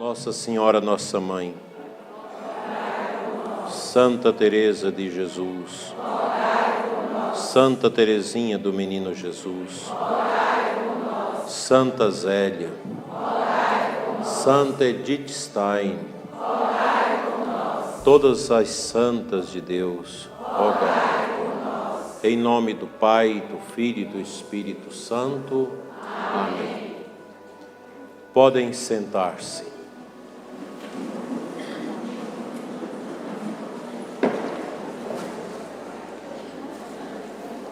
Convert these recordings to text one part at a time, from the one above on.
Nossa Senhora, nossa Mãe, Santa Teresa de Jesus, Santa Teresinha do Menino Jesus, Santa Zélia, Santa Edith Stein, todas as santas de Deus, rogai por nós. Em nome do Pai, do Filho e do Espírito Santo. Amém. Podem sentar-se.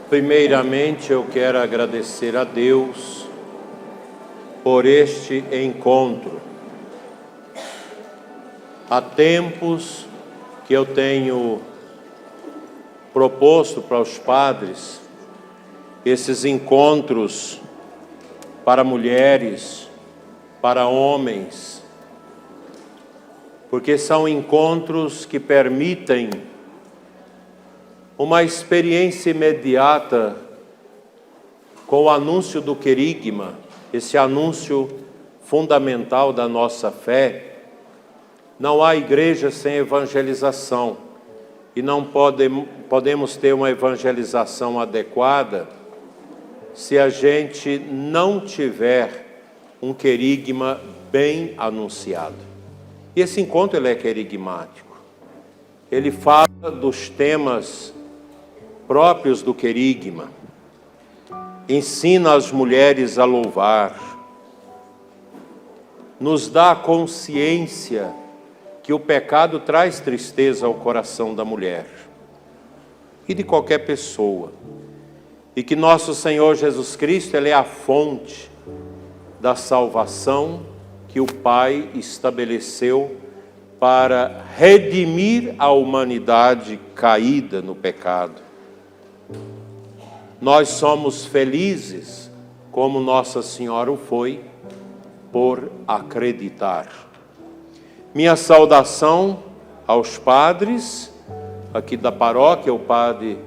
Primeiramente, eu quero agradecer a Deus por este encontro. Há tempos que eu tenho proposto para os padres esses encontros para mulheres, para homens, porque são encontros que permitem uma experiência imediata com o anúncio do querigma, esse anúncio fundamental da nossa fé. Não há igreja sem evangelização e não podemos ter uma evangelização adequada se a gente não tiver um querigma bem anunciado. E esse encontro ele é querigmático. Ele fala dos temas próprios do querigma, ensina as mulheres a louvar, nos dá a consciência que o pecado traz tristeza ao coração da mulher e de qualquer pessoa, e que nosso Senhor Jesus Cristo ele é a fonte da salvação que o Pai estabeleceu para redimir a humanidade caída no pecado. Nós somos felizes, como Nossa Senhora o foi, por acreditar. Minha saudação aos padres aqui da paróquia, o padre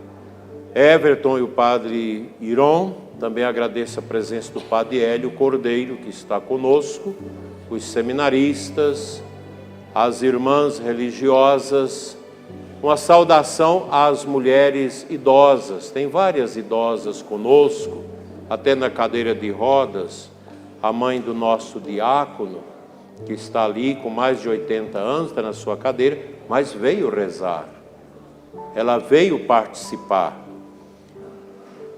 Everton e o padre Iron. Também agradeço a presença do padre Hélio Cordeiro, que está conosco, os seminaristas, as irmãs religiosas. Uma saudação às mulheres idosas, tem várias idosas conosco, até na cadeira de rodas, a mãe do nosso diácono, que está ali com mais de 80 anos, está na sua cadeira, mas veio rezar, ela veio participar.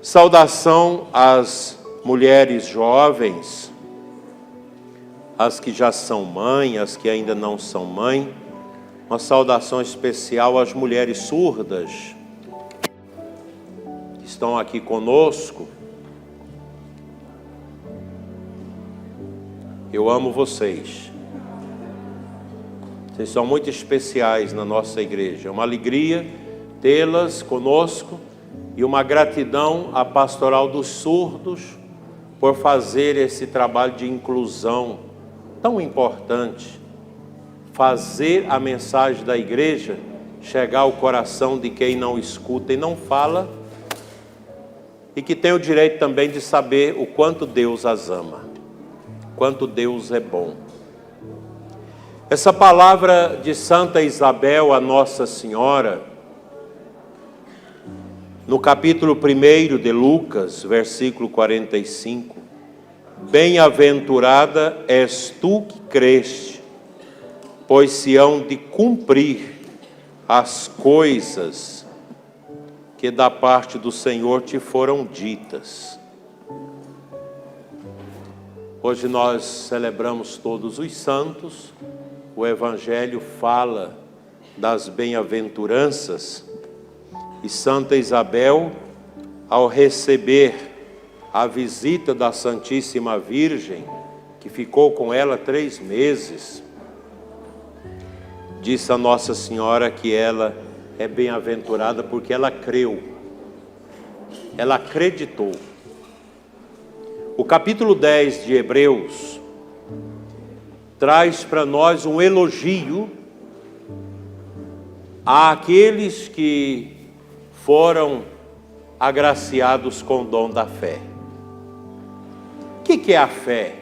Saudação às mulheres jovens, as que já são mãe, as que ainda não são mãe. Uma saudação especial às mulheres surdas que estão aqui conosco. Eu amo vocês. Vocês são muito especiais na nossa igreja. É uma alegria tê-las conosco e uma gratidão à Pastoral dos Surdos por fazer esse trabalho de inclusão tão importante. Fazer a mensagem da igreja chegar ao coração de quem não escuta e não fala, e que tem o direito também de saber o quanto Deus as ama, quanto Deus é bom. Essa palavra de Santa Isabel, a Nossa Senhora, no capítulo 1 de Lucas, versículo 45, bem-aventurada és tu que creste, pois se hão de cumprir as coisas que da parte do Senhor te foram ditas. Hoje nós celebramos todos os santos, o Evangelho fala das bem-aventuranças, e Santa Isabel, ao receber a visita da Santíssima Virgem, que ficou com ela 3 meses, disse a Nossa Senhora que ela é bem-aventurada porque ela creu, ela acreditou. O capítulo 10 de Hebreus traz para nós um elogio àqueles que foram agraciados com o dom da fé. O que é a fé?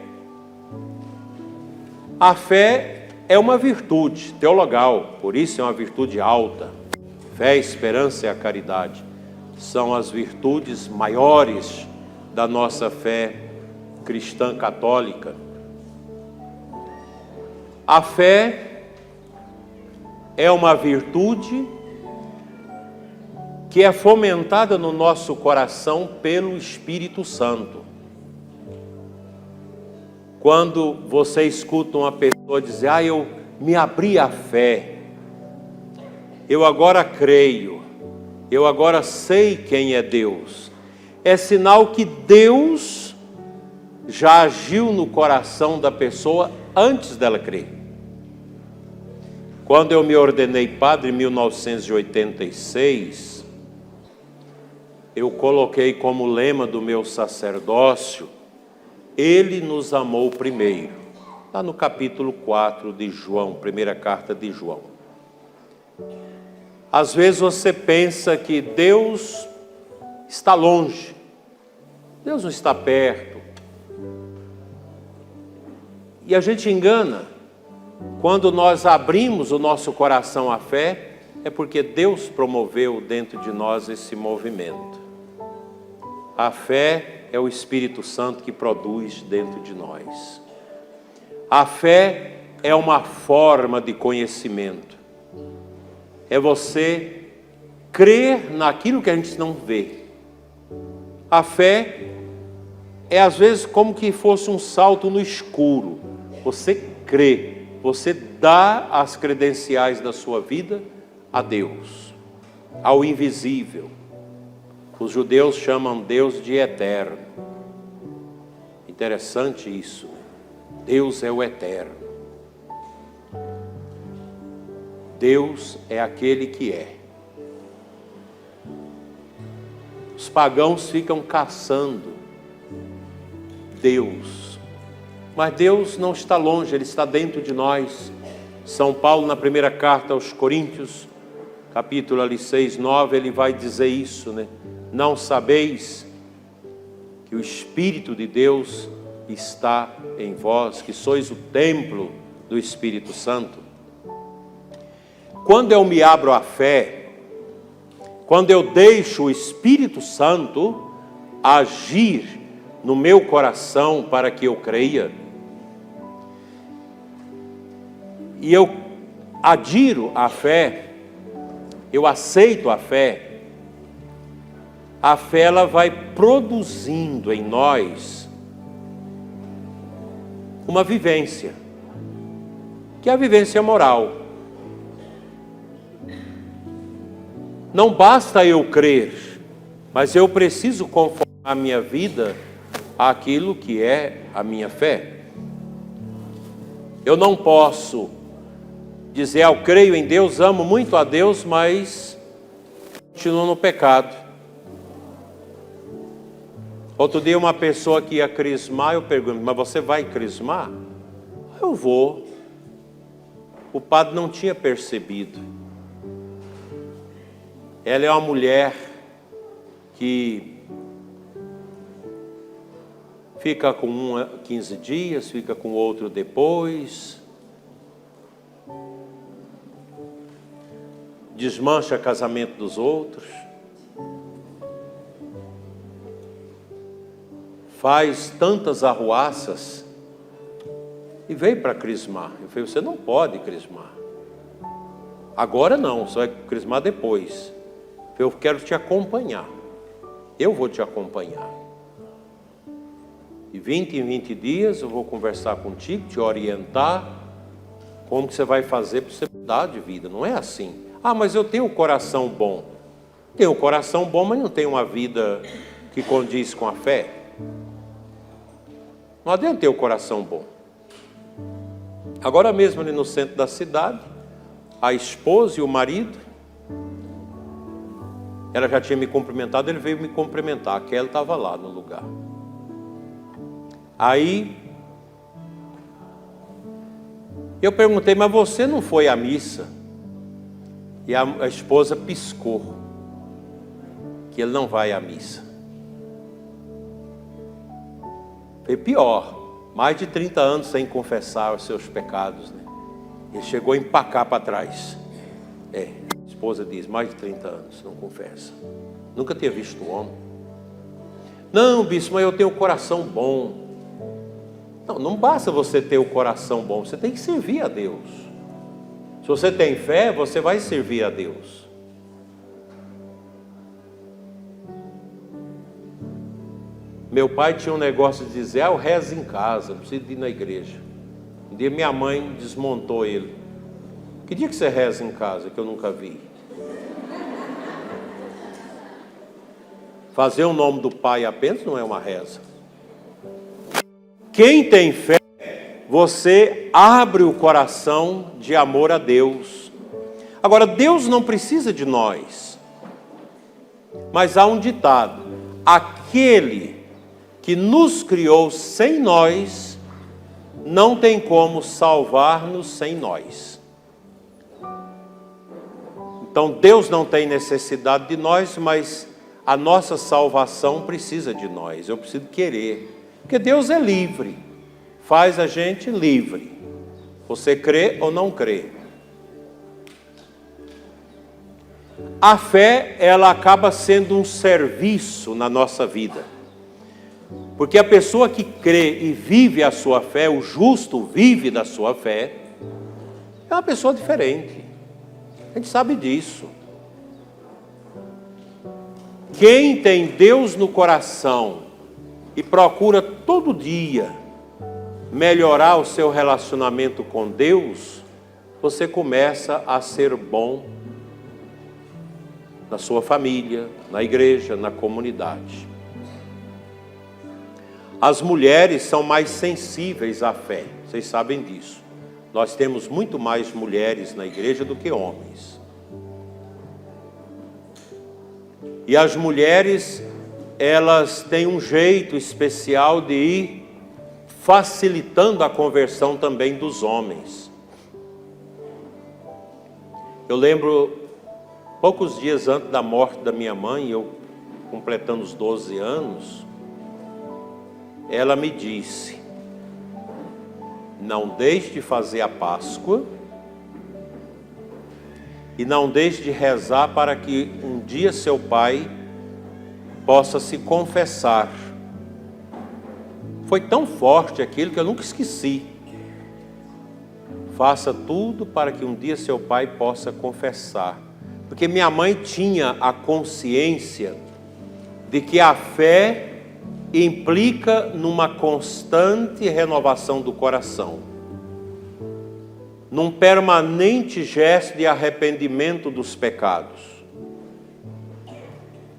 A fé é uma virtude teologal, por isso é uma virtude alta. Fé, esperança e a caridade são as virtudes maiores da nossa fé cristã católica. A fé é uma virtude que é fomentada no nosso coração pelo Espírito Santo. Quando você escuta uma pessoa dizer, eu me abri à fé, eu agora creio, eu agora sei quem é Deus, é sinal que Deus já agiu no coração da pessoa antes dela crer. Quando eu me ordenei padre em 1986, eu coloquei como lema do meu sacerdócio, Ele nos amou primeiro. Está no capítulo 4 de João, primeira carta de João. Às vezes você pensa que Deus está longe, Deus não está perto. E a gente engana. Quando nós abrimos o nosso coração à fé, é porque Deus promoveu dentro de nós esse movimento. A fé é o Espírito Santo que produz dentro de nós. A fé é uma forma de conhecimento. É você crer naquilo que a gente não vê. A fé é às vezes como que fosse um salto no escuro. Você crê, você dá as credenciais da sua vida a Deus, ao invisível. Os judeus chamam Deus de eterno. Interessante isso. Deus é o eterno. Deus é aquele que é. Os pagãos ficam caçando Deus. Mas Deus não está longe, Ele está dentro de nós. São Paulo, na primeira carta aos Coríntios, capítulo 6, 9, ele vai dizer isso, né? Não sabeis que o Espírito de Deus está em vós, que sois o templo do Espírito Santo? Quando eu me abro à fé, quando eu deixo o Espírito Santo agir no meu coração para que eu creia, e eu adiro à fé, eu aceito a fé ela vai produzindo em nós uma vivência, que é a vivência moral. Não basta eu crer, mas eu preciso conformar a minha vida àquilo que é a minha fé. Eu não posso dizer, eu creio em Deus, amo muito a Deus, mas continuo no pecado. Outro dia uma pessoa que ia crismar, eu pergunto, mas você vai crismar? Eu vou. O padre não tinha percebido. Ela é uma mulher que fica com um 15 dias, fica com outro depois, desmancha o casamento dos outros, faz tantas arruaças e veio para crismar. Eu falei, você não pode crismar. Agora não, você vai crismar depois. Eu quero te acompanhar. Eu vou te acompanhar. De 20 em 20 dias eu vou conversar contigo, te orientar como que você vai fazer para você mudar de vida. Não é assim. Ah, mas eu tenho um coração bom. Tenho um coração bom, mas não tenho uma vida que condiz com a fé. Não adianta ter o coração bom. Agora mesmo ali no centro da cidade, a esposa e o marido, ela já tinha me cumprimentado, ele veio me cumprimentar, aquela estava lá no lugar. Aí, eu perguntei, mas você não foi à missa? E a esposa piscou, que ele não vai à missa. Foi pior, mais de 30 anos sem confessar os seus pecados, né? Ele chegou a empacar para trás. A esposa diz, mais de 30 anos, não confessa. Nunca tinha visto o homem. Não, bispo, mas eu tenho um coração bom. Não basta você ter o coração bom, você tem que servir a Deus. Se você tem fé, você vai servir a Deus. Meu pai tinha um negócio de dizer, eu rezo em casa, não preciso ir na igreja. Um dia minha mãe desmontou ele. Que dia que você reza em casa, que eu nunca vi? Fazer o nome do pai apenas não é uma reza. Quem tem fé, você abre o coração de amor a Deus. Agora, Deus não precisa de nós. Mas há um ditado: aquele que nos criou sem nós, não tem como salvar-nos sem nós. Então Deus não tem necessidade de nós, mas a nossa salvação precisa de nós. Eu preciso querer, porque Deus é livre, faz a gente livre. Você crê ou não crê. A fé, ela acaba sendo um serviço na nossa vida. Porque a pessoa que crê e vive a sua fé, o justo vive da sua fé, é uma pessoa diferente. A gente sabe disso. Quem tem Deus no coração e procura todo dia melhorar o seu relacionamento com Deus, você começa a ser bom na sua família, na igreja, na comunidade. As mulheres são mais sensíveis à fé, vocês sabem disso. Nós temos muito mais mulheres na igreja do que homens. E as mulheres, elas têm um jeito especial de ir facilitando a conversão também dos homens. Eu lembro, poucos dias antes da morte da minha mãe, eu completando os 12 anos, ela me disse: não deixe de fazer a Páscoa e não deixe de rezar para que um dia seu pai possa se confessar. Foi tão forte aquilo que eu nunca esqueci. Faça tudo para que um dia seu pai possa confessar. Porque minha mãe tinha a consciência de que a fé implica numa constante renovação do coração, num permanente gesto de arrependimento dos pecados,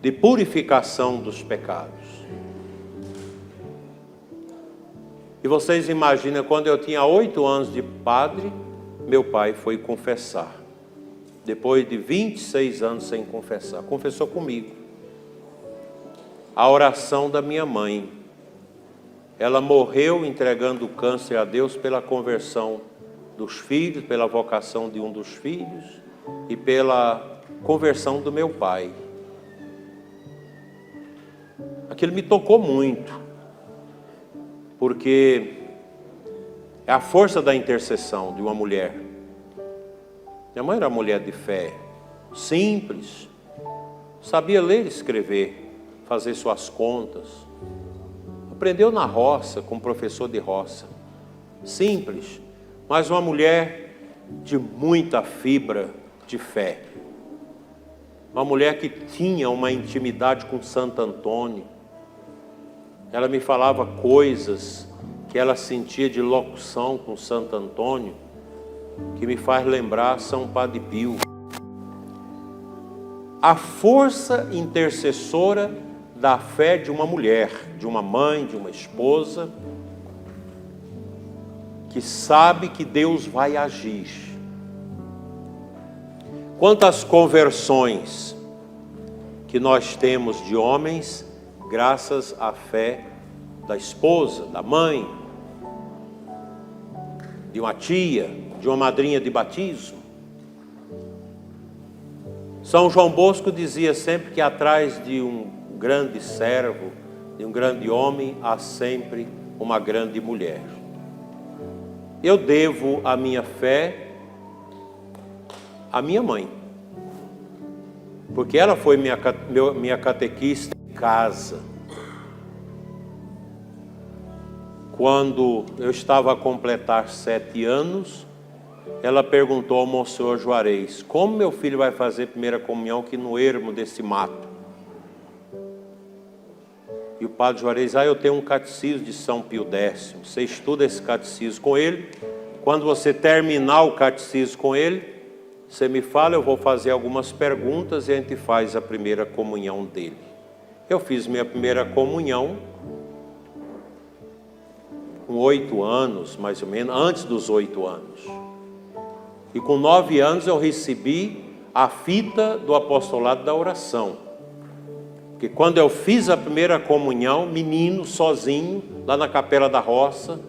de purificação dos pecados. E vocês imaginam, quando eu tinha 8 anos de padre, meu pai foi confessar. Depois de 26 anos sem confessar, confessou comigo. A oração da minha mãe. Ela morreu entregando o câncer a Deus pela conversão dos filhos, pela vocação de um dos filhos e pela conversão do meu pai. Aquilo me tocou muito, porque é a força da intercessão de uma mulher. Minha mãe era uma mulher de fé, simples, sabia ler e escrever, fazer suas contas. Aprendeu na roça, com um professor de roça. Simples, mas uma mulher de muita fibra de fé. Uma mulher que tinha uma intimidade com Santo Antônio. Ela me falava coisas que ela sentia de locução com Santo Antônio, que me faz lembrar São Padre Pio. A força intercessora da fé de uma mulher, de uma mãe, de uma esposa, que sabe que Deus vai agir. Quantas conversões que nós temos de homens, graças à fé da esposa, da mãe, de uma tia, de uma madrinha de batismo. São João Bosco dizia sempre que atrás de um grande servo, de um grande homem, há sempre uma grande mulher. Eu devo a minha fé a minha mãe. Porque ela foi minha catequista em casa. Quando eu estava a completar 7 anos, ela perguntou ao Monsenhor Juarez: como meu filho vai fazer primeira comunhão aqui no ermo desse mato? E o padre Juarez: eu tenho um catecismo de São Pio X, você estuda esse catecismo com ele, quando você terminar o catecismo com ele, você me fala, eu vou fazer algumas perguntas e a gente faz a primeira comunhão dele. Eu fiz minha primeira comunhão com 8 anos, mais ou menos, antes dos 8 anos. E com 9 anos eu recebi a fita do apostolado da oração. Porque quando eu fiz a primeira comunhão, menino, sozinho, lá na Capela da Roça,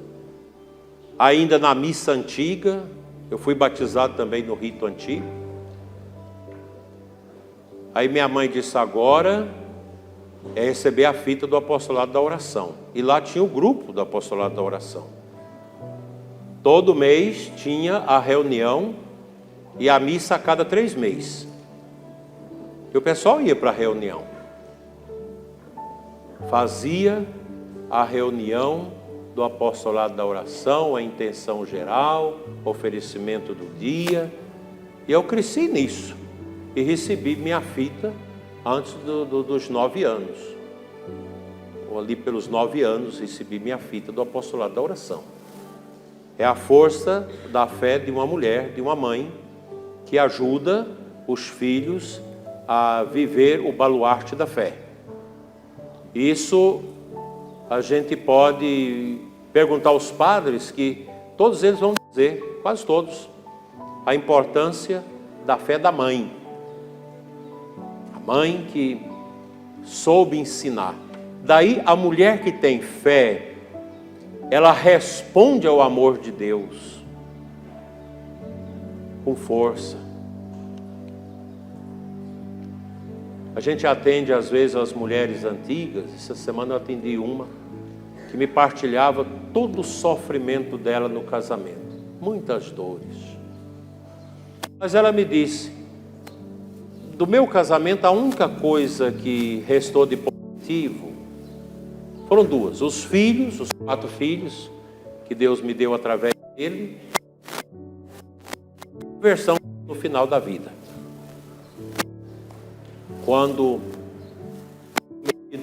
ainda na missa antiga, eu fui batizado também no rito antigo. Aí minha mãe disse: agora é receber a fita do apostolado da oração. E lá tinha o grupo do apostolado da oração. Todo mês tinha a reunião e a missa a cada 3 meses. E o pessoal ia para a reunião. Fazia a reunião do apostolado da oração, a intenção geral, oferecimento do dia. E eu cresci nisso. E recebi minha fita antes dos 9 anos. Ou ali pelos 9 anos recebi minha fita do apostolado da oração. É a força da fé de uma mulher, de uma mãe, que ajuda os filhos a viver o baluarte da fé. Isso a gente pode perguntar aos padres, que todos eles vão dizer, quase todos, a importância da fé da mãe. A mãe que soube ensinar. Daí a mulher que tem fé, ela responde ao amor de Deus com força. A gente atende às vezes as mulheres antigas. Essa semana eu atendi uma que me partilhava todo o sofrimento dela no casamento, muitas dores. Mas ela me disse: do meu casamento a única coisa que restou de positivo foram 2, os filhos, os 4 filhos que Deus me deu através dele, e a conversão no final da vida. Quando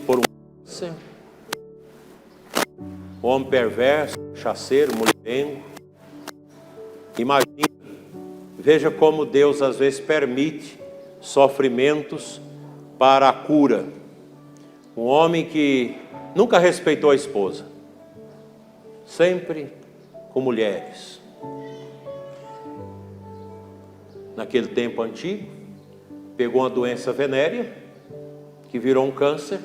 por um câncer, homem perverso, cachaceiro, mulherengo, imagina, veja como Deus às vezes permite sofrimentos para a cura. Um homem que nunca respeitou a esposa, sempre com mulheres. Naquele tempo antigo, pegou uma doença venérea, que virou um câncer,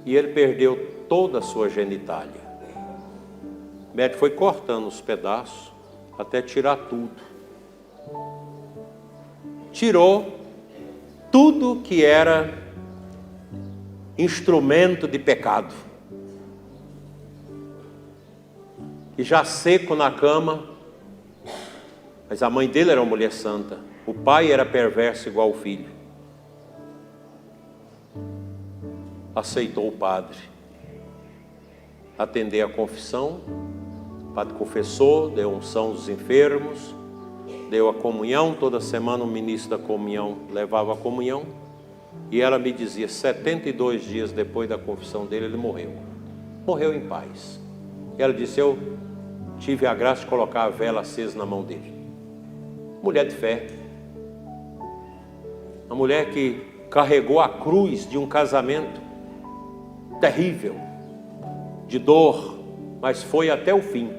e ele perdeu toda a sua genitália. O médico foi cortando os pedaços, até tirar tudo. Tirou tudo que era instrumento de pecado. E já seco na cama, mas a mãe dele era uma mulher santa. O pai era perverso igual o filho. Aceitou o padre atender a confissão. O padre confessou, deu unção dos enfermos, deu a comunhão. Toda semana o ministro da comunhão levava a comunhão. E ela me dizia, 72 dias depois da confissão dele, ele morreu. Morreu em paz. E ela disse: eu tive a graça de colocar a vela acesa na mão dele. Mulher de fé. Uma mulher que carregou a cruz de um casamento terrível, de dor, mas foi até o fim.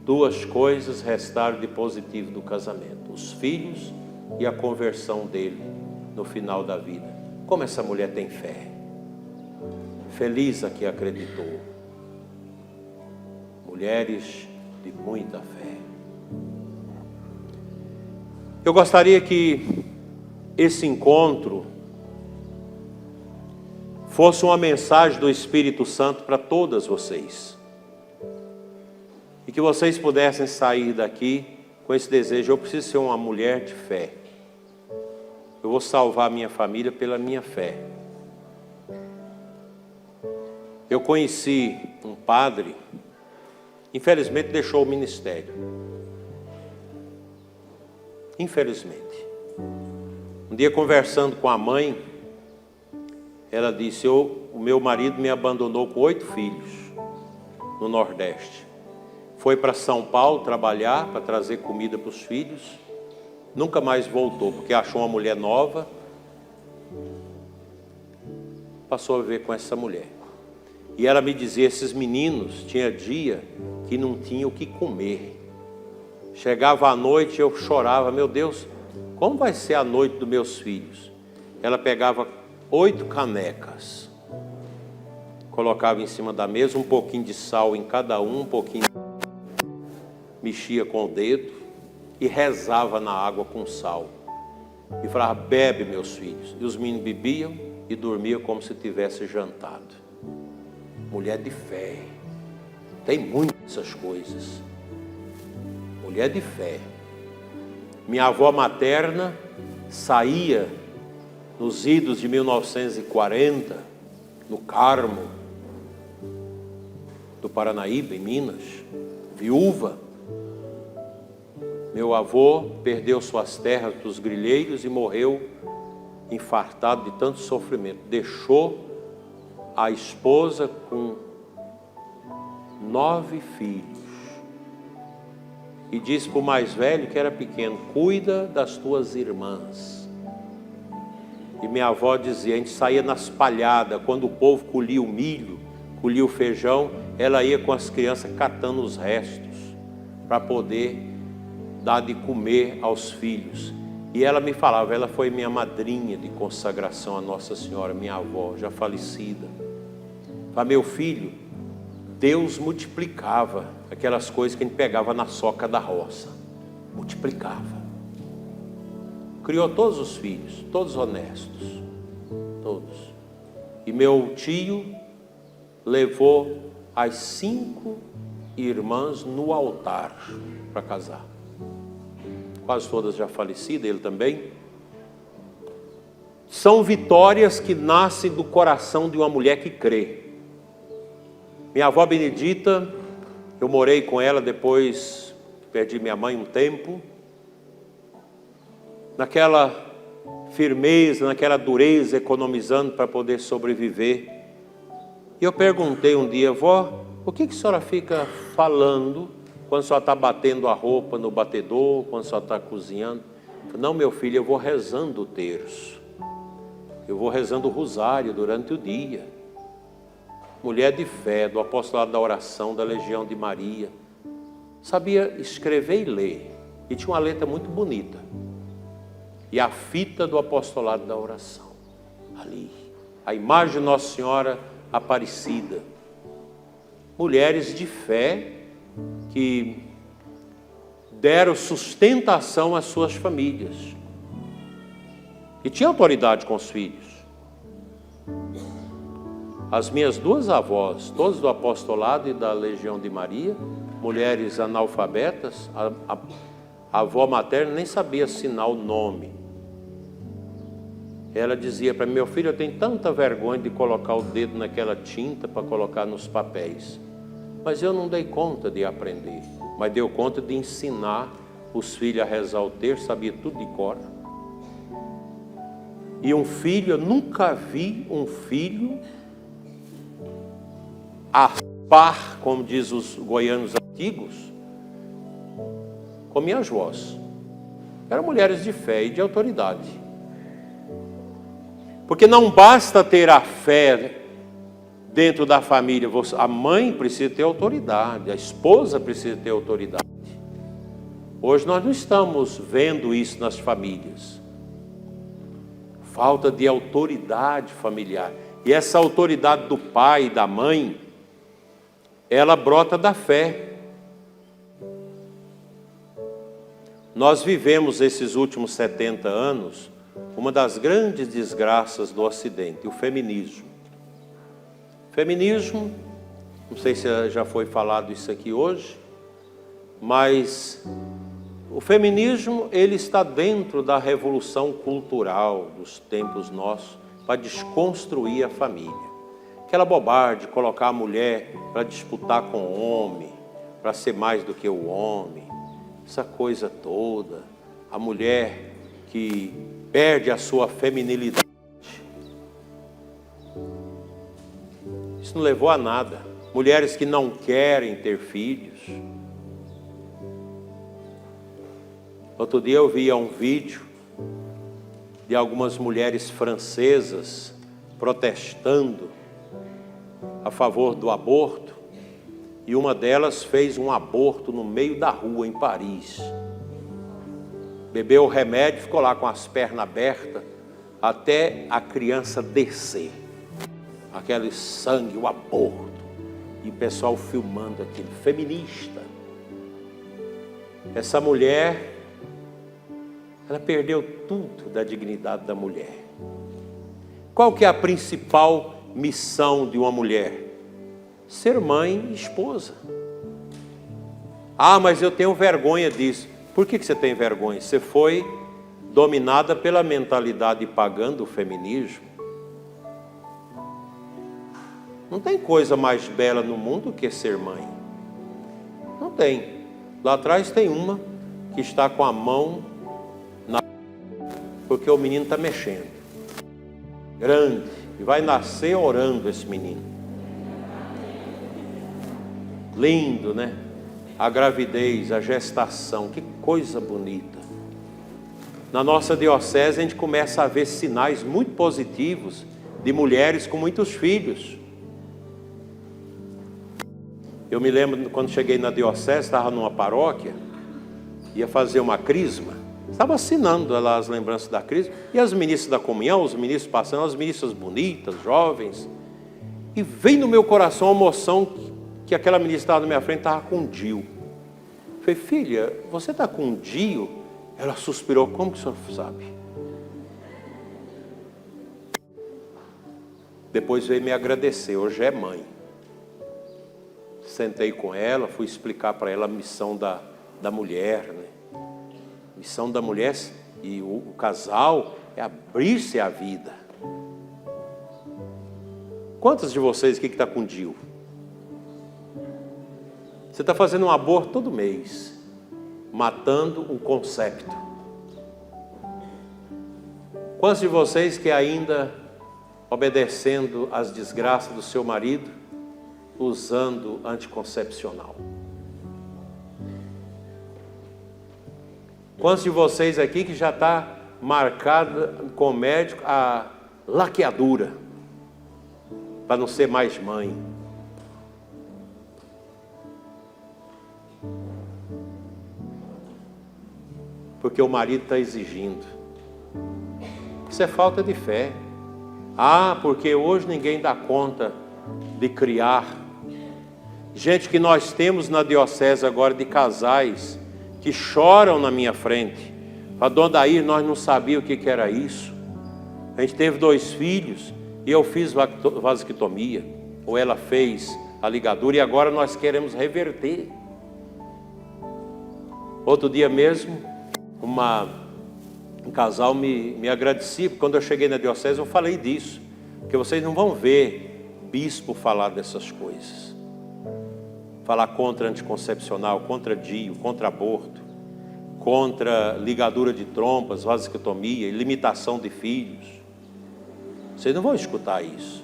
2 coisas restaram de positivo do casamento: os filhos e a conversão dele no final da vida. Como essa mulher tem fé. Feliz a que acreditou. Mulheres de muita fé. Eu gostaria que esse encontro fosse uma mensagem do Espírito Santo para todas vocês. E que vocês pudessem sair daqui com esse desejo: eu preciso ser uma mulher de fé. Eu vou salvar a minha família pela minha fé. Eu conheci um padre, infelizmente deixou o ministério. Infelizmente. Um dia, conversando com a mãe, ela disse: o meu marido me abandonou com 8 filhos no Nordeste. Foi para São Paulo trabalhar, para trazer comida para os filhos. Nunca mais voltou, porque achou uma mulher nova. Passou a viver com essa mulher. E ela me dizia: esses meninos, tinha dia que não tinham o que comer. Chegava à noite, eu chorava: meu Deus, como vai ser a noite dos meus filhos? Ela pegava 8 canecas, colocava em cima da mesa, um pouquinho de sal em cada um pouquinho, mexia com o dedo e rezava na água com sal. E falava: bebe, meus filhos. E os meninos bebiam e dormiam como se tivesse jantado. Mulher de fé. Tem muitas coisas. Mulher de fé. Minha avó materna saía nos idos de 1940, no Carmo, do Paranaíba, em Minas, viúva. Meu avô perdeu suas terras dos grileiros e morreu infartado de tanto sofrimento. Deixou a esposa com 9 filhos. E disse para o mais velho, que era pequeno: cuida das tuas irmãs. E minha avó dizia: a gente saía nas palhadas, quando o povo colhia o milho, colhia o feijão, ela ia com as crianças catando os restos, para poder dar de comer aos filhos. E ela me falava, ela foi minha madrinha de consagração a Nossa Senhora, minha avó, já falecida. Para meu filho, Deus multiplicava aquelas coisas que a gente pegava na soca da roça. Multiplicava. Criou todos os filhos, todos honestos. Todos. E meu tio levou as 5 irmãs no altar para casar. Quase todas já falecidas, ele também. São vitórias que nascem do coração de uma mulher que crê. Minha avó Benedita, eu morei com ela, depois perdi minha mãe um tempo. Naquela firmeza, naquela dureza, economizando para poder sobreviver. E eu perguntei um dia: vó, o que a senhora fica falando quando a senhora está batendo a roupa no batedor, quando a senhora está cozinhando? Eu falei: não, meu filho, eu vou rezando o terço. Eu vou rezando o rosário durante o dia. Mulher de fé, do apostolado da oração, da Legião de Maria. Sabia escrever e ler. E tinha uma letra muito bonita. E a fita do apostolado da oração. Ali. A imagem de Nossa Senhora Aparecida. Mulheres de fé que deram sustentação às suas famílias. E tinha autoridade com os filhos. As minhas 2 avós, todas do apostolado e da Legião de Maria, mulheres analfabetas, a avó materna nem sabia assinar o nome. Ela dizia para mim: meu filho, eu tenho tanta vergonha de colocar o dedo naquela tinta para colocar nos papéis. Mas eu não dei conta de aprender, mas deu conta de ensinar os filhos a rezar o terço, sabia tudo de cor. E um filho, eu nunca vi um filho a par, como diz os goianos antigos, com minhas vós. Eram mulheres de fé e de autoridade. Porque não basta ter a fé dentro da família, a mãe precisa ter autoridade, a esposa precisa ter autoridade. Hoje nós não estamos vendo isso nas famílias. Falta de autoridade familiar. E essa autoridade do pai e da mãe, ela brota da fé. Nós vivemos esses últimos 70 anos uma das grandes desgraças do Ocidente, o feminismo. Feminismo, não sei se já foi falado isso aqui hoje, mas O feminismo, ele está dentro da revolução cultural dos tempos nossos para desconstruir a família. Aquela bobagem de colocar a mulher para disputar com o homem, para ser mais do que o homem, essa coisa toda. A mulher que perde a sua feminilidade. Isso não levou a nada. Mulheres que não querem ter filhos. Outro dia eu via um vídeo de algumas mulheres francesas protestando a favor do aborto, e uma delas fez um aborto no meio da rua em Paris. Bebeu o remédio, ficou lá com as pernas abertas até a criança descer. Aquele sangue, o aborto. E o pessoal filmando aquilo, feminista. Essa mulher, ela perdeu tudo da dignidade da mulher. Qual que é a principal missão de uma mulher? Ser mãe e esposa. Ah, mas eu tenho vergonha disso. Por que você tem vergonha? Você foi dominada pela mentalidade pagã do feminismo. Não tem coisa mais bela no mundo que ser mãe. Não tem. Lá atrás tem uma que está com a mão na... porque o menino está mexendo. Grande. E vai nascer orando esse menino. Lindo, né? A gravidez, a gestação, que coisa bonita. Na nossa diocese a gente começa a ver sinais muito positivos de mulheres com muitos filhos. Eu me lembro quando cheguei na diocese, estava numa paróquia, ia fazer uma crisma, estava assinando lá as lembranças da crisma, e as ministras da comunhão, os ministros passando, as ministras bonitas, jovens, e veio no meu coração a emoção que aquela ministra estava na minha frente, estava com um DIU. Falei, filha, você está com um DIU? Ela suspirou, como que o senhor sabe? Depois veio me agradecer, hoje é mãe. Sentei com ela, fui explicar para ela a missão da mulher, né? A missão da mulher e o casal é abrir-se à vida. Quantos de vocês aqui que está com DIU? Você está fazendo um aborto todo mês, matando um concepto. Quantos de vocês que ainda obedecendo às desgraças do seu marido, usando anticoncepcional? Quantos de vocês aqui que já está marcada com o médico a laqueadura, para não ser mais mãe? Porque o marido está exigindo. Isso é falta de fé. Ah, porque hoje ninguém dá conta de criar. Gente que nós temos na diocese agora de casais que choram na minha frente. A dona Daí, nós não sabíamos o que era isso. A gente teve 2 filhos e eu fiz vasectomia, ou ela fez a ligadura, e agora nós queremos reverter. Outro dia mesmo, um casal me agradecia, porque quando eu cheguei na diocese eu falei disso, porque vocês não vão ver bispo falar dessas coisas, falar contra anticoncepcional, contra DIU, contra aborto, contra ligadura de trompas, vasectomia, limitação de filhos. Vocês não vão escutar isso.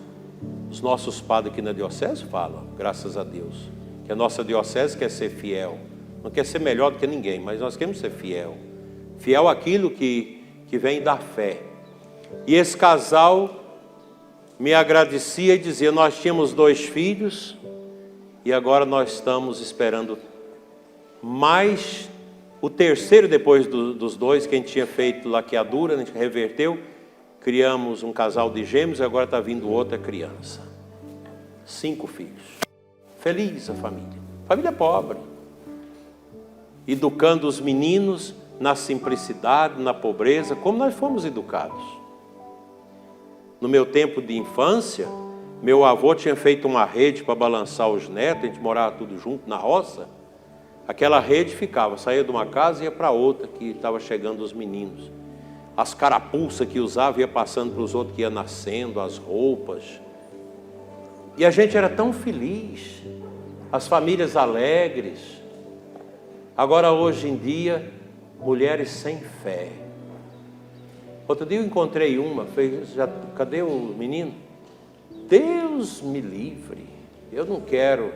Os nossos padres aqui na diocese falam, graças a Deus, que a nossa diocese quer ser fiel, não quer ser melhor do que ninguém, mas nós queremos ser fiel. Fiel àquilo que vem da fé. E esse casal me agradecia e dizia, nós tínhamos 2 filhos e agora nós estamos esperando mais o terceiro depois dos 2, que a gente tinha feito laqueadura, a gente reverteu, criamos um casal de gêmeos e agora está vindo outra criança. 5 filhos. Feliz a família. Família pobre. Educando os meninos na simplicidade, na pobreza, como nós fomos educados. No meu tempo de infância, meu avô tinha feito uma rede para balançar os netos, a gente morava tudo junto na roça. Aquela rede ficava, saía de uma casa e ia para outra, que estava chegando os meninos. As carapuças que usava ia passando para os outros que ia nascendo, as roupas. E a gente era tão feliz, as famílias alegres. Agora, hoje em dia, mulheres sem fé. Outro dia eu encontrei uma, cadê o menino? Deus me livre, eu não quero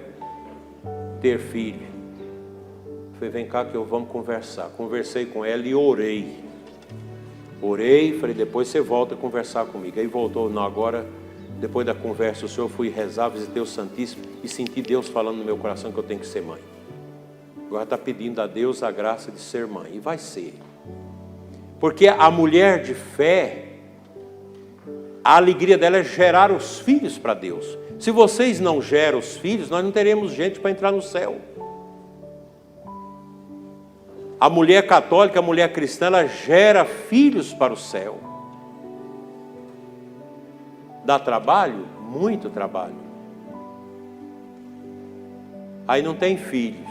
ter filho. Falei, vem cá que vamos conversar. Conversei com ela e orei. Falei, depois você volta a conversar comigo. Aí voltou, não, agora, depois da conversa, o senhor fui rezar, visitei o Santíssimo e senti Deus falando no meu coração que eu tenho que ser mãe. Agora está pedindo a Deus a graça de ser mãe. E vai ser. Porque a mulher de fé, a alegria dela é gerar os filhos para Deus. Se vocês não geram os filhos, nós não teremos gente para entrar no céu. A mulher católica, a mulher cristã, ela gera filhos para o céu. Dá trabalho? Muito trabalho. Aí não tem filhos.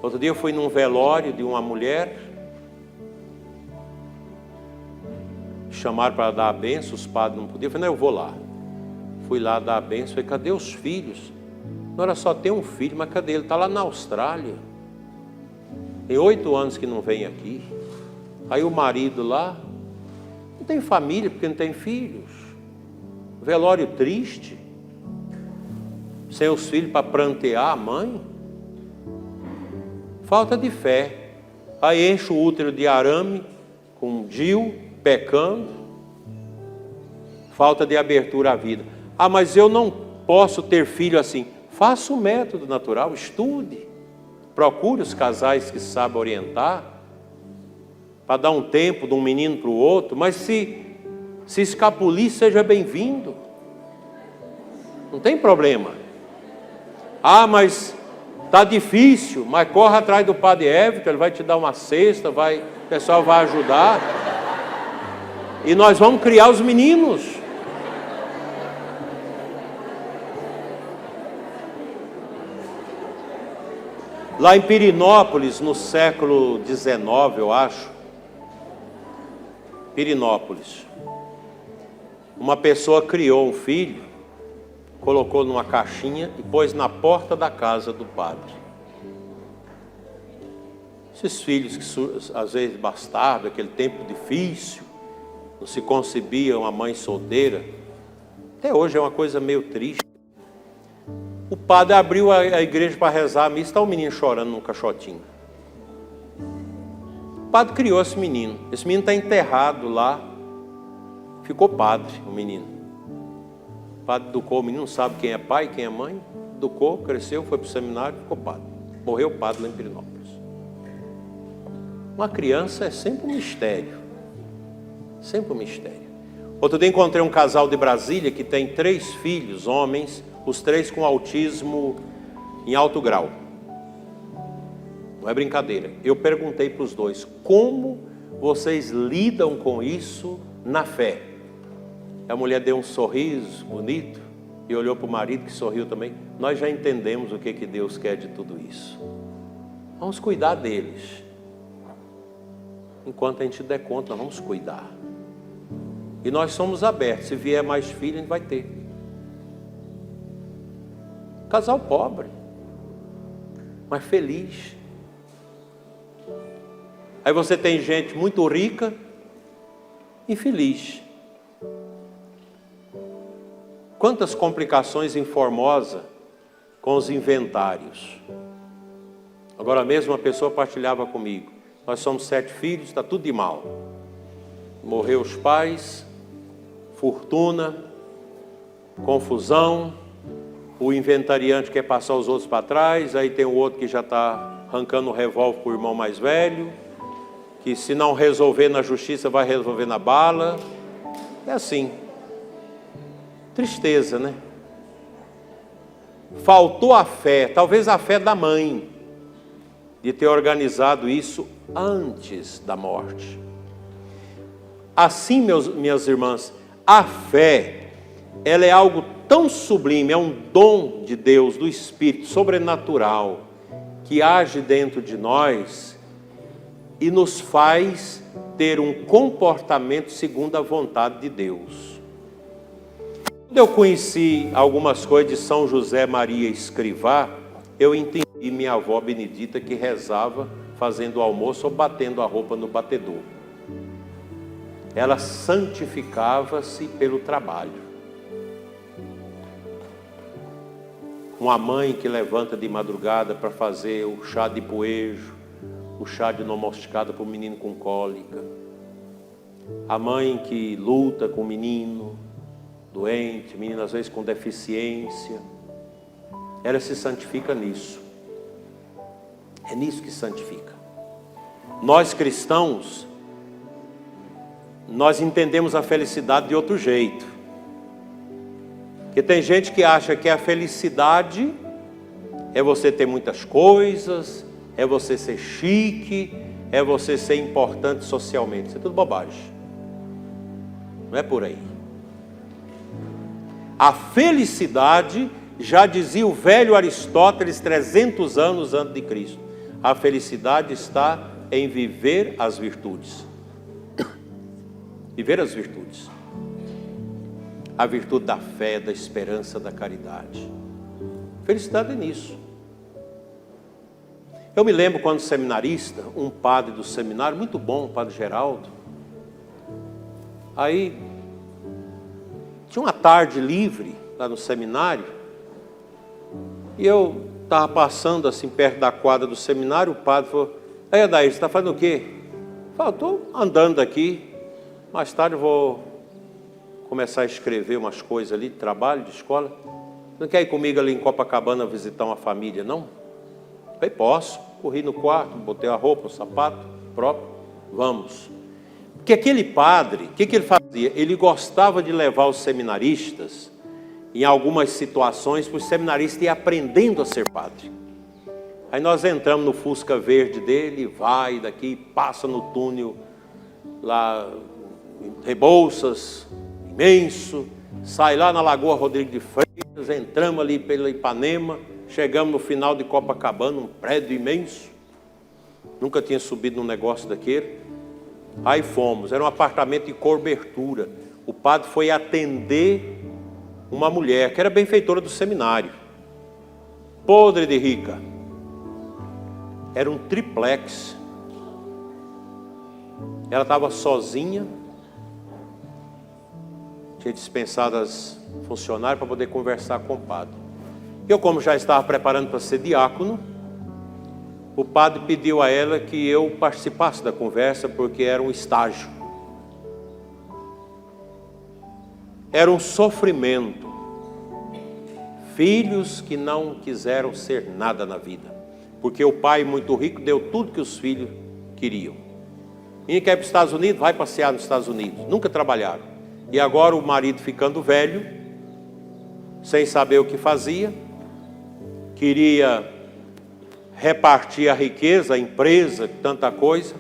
Outro dia eu fui num velório de uma mulher. Chamaram para dar a benção, os padres não podiam. Eu falei, não, eu vou lá. Fui lá dar a benção. Falei, cadê os filhos? Não era só ter um filho, mas cadê ele? Está lá na Austrália. Tem 8 anos que não vem aqui. Aí o marido lá, não tem família porque não tem filhos. Velório triste. Sem os filhos para prantear a mãe. Falta de fé. Aí enche o útero de arame, com DIU, pecando. Falta de abertura à vida. Ah, mas eu não posso ter filho assim. Faça o método natural, estude. Procure os casais que sabem orientar, para dar um tempo de um menino para o outro, mas se escapulir, seja bem-vindo. Não tem problema. Ah, mas está difícil, mas corre atrás do padre Everton, ele vai te dar uma cesta, o pessoal vai ajudar. E nós vamos criar os meninos. Lá em Pirinópolis, no século XIX, eu acho, Pirinópolis, uma pessoa criou um filho, colocou numa caixinha e pôs na porta da casa do padre. Esses filhos que às vezes bastardo, aquele tempo difícil, não se concebia uma mãe solteira, até hoje é uma coisa meio triste. O padre abriu a igreja para rezar a missa, está um menino chorando num caixotinho. O padre criou esse menino está enterrado lá, ficou padre o menino. O padre educou o menino, não sabe quem é pai, quem é mãe, educou, cresceu, foi para o seminário, ficou padre. Morreu o padre lá em Pirinópolis. Uma criança é sempre um mistério, sempre um mistério. Outro dia encontrei um casal de Brasília que tem 3 filhos, homens, os 3 com autismo em alto grau. Não é brincadeira. Eu perguntei para os 2, como vocês lidam com isso na fé? A mulher deu um sorriso bonito e olhou para o marido que sorriu também. Nós já entendemos o que Deus quer de tudo isso. Vamos cuidar deles. Enquanto a gente der conta, nós vamos cuidar. E nós somos abertos. Se vier mais filho, a gente vai ter. Casal pobre, mas feliz. Aí você tem gente muito rica, infeliz. Quantas complicações em Formosa com os inventários. Agora mesmo uma pessoa partilhava comigo. Nós somos 7 filhos, está tudo de mal. Morreu os pais, fortuna, confusão. O inventariante quer passar os outros para trás, aí tem o outro que já está arrancando o revólver para o irmão mais velho, que se não resolver na justiça vai resolver na bala. É assim. Tristeza, né? Faltou a fé, talvez a fé da mãe, de ter organizado isso antes da morte. Assim, minhas irmãs, a fé, ela é algo tão sublime, é um dom de Deus, do Espírito, sobrenatural, que age dentro de nós e nos faz ter um comportamento segundo a vontade de Deus. Quando eu conheci algumas coisas de São José Maria Escrivá, eu entendi minha avó Benedita que rezava fazendo o almoço ou batendo a roupa no batedor. Ela santificava-se pelo trabalho. Uma mãe que levanta de madrugada para fazer o chá de poejo, o chá de noz moscada para o menino com cólica. A mãe que luta com o menino doente, menino às vezes com deficiência. Ela se santifica nisso. É nisso que santifica. Nós cristãos, nós entendemos a felicidade de outro jeito. Porque tem gente que acha que a felicidade é você ter muitas coisas, é você ser chique, é você ser importante socialmente. Isso é tudo bobagem. Não é por aí. A felicidade, já dizia o velho Aristóteles 300 anos antes de Cristo, a felicidade está em viver as virtudes. Viver as virtudes. A virtude da fé, da esperança, da caridade. Felicidade é nisso. Eu me lembro quando seminarista, um padre do seminário, muito bom, o padre Geraldo, aí tinha uma tarde livre lá no seminário, e eu estava passando assim perto da quadra do seminário, o padre falou: "Aí, Adair, você está fazendo o quê?" Eu falei: "Estou andando aqui, mais tarde eu vou começar a escrever umas coisas ali, de trabalho, de escola. Não quer ir comigo ali em Copacabana visitar uma família, não?" Eu falei: "Posso." Corri no quarto, botei a roupa, o sapato próprio, vamos. Porque aquele padre, o que ele fazia? Ele gostava de levar os seminaristas, em algumas situações, para os seminaristas ir aprendendo a ser padre. Aí nós entramos no Fusca verde dele, vai daqui, passa no túnel, lá, Rebouças, imenso, sai lá na Lagoa Rodrigo de Freitas, entramos ali pela Ipanema, chegamos no final de Copacabana, um prédio imenso, nunca tinha subido num negócio daquele. Aí fomos, era um apartamento de cobertura. O padre foi atender uma mulher que era benfeitora do seminário, podre de rica. Era um triplex. Ela estava sozinha, tinha dispensado as funcionárias para poder conversar com o padre. Eu, como já estava preparando para ser diácono, o padre pediu a ela que eu participasse da conversa, porque era um estágio. Era um sofrimento. Filhos que não quiseram ser nada na vida, porque o pai muito rico deu tudo que os filhos queriam. Ninguém quer ir para os Estados Unidos, vai passear nos Estados Unidos. Nunca trabalharam. E agora o marido ficando velho, sem saber o que fazia, queria repartir a riqueza, a empresa, tanta coisa,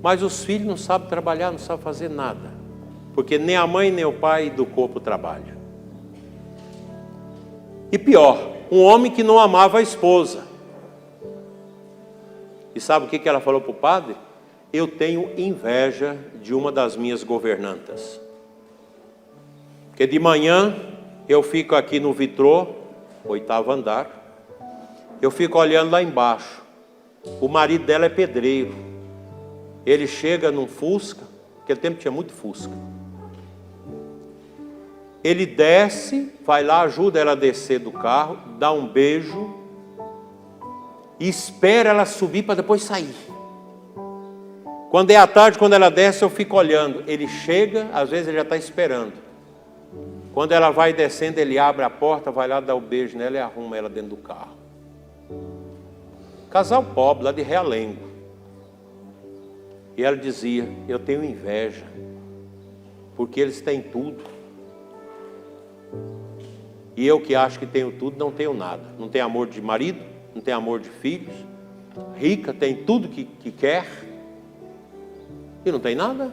mas os filhos não sabem trabalhar, não sabem fazer nada, porque nem a mãe nem o pai educou para o trabalho. E pior, um homem que não amava a esposa. E sabe o que ela falou para o padre? Eu tenho inveja de uma das minhas governantas, porque de manhã eu fico aqui no vitrô, 8º andar, eu fico olhando lá embaixo. O marido dela é pedreiro. Ele chega num Fusca, naquele tempo tinha muito Fusca. Ele desce, vai lá, ajuda ela a descer do carro, dá um beijo e espera ela subir para depois sair. Quando é à tarde, quando ela desce, eu fico olhando. Ele chega, às vezes ele já está esperando. Quando ela vai descendo, ele abre a porta, vai lá dar o beijo nela e arruma ela dentro do carro. Casal pobre, lá de Realengo. E ela dizia: eu tenho inveja, porque eles têm tudo. E eu que acho que tenho tudo, não tenho nada. Não tenho amor de marido, não tenho amor de filhos. Rica, tem tudo que quer. E não tem nada.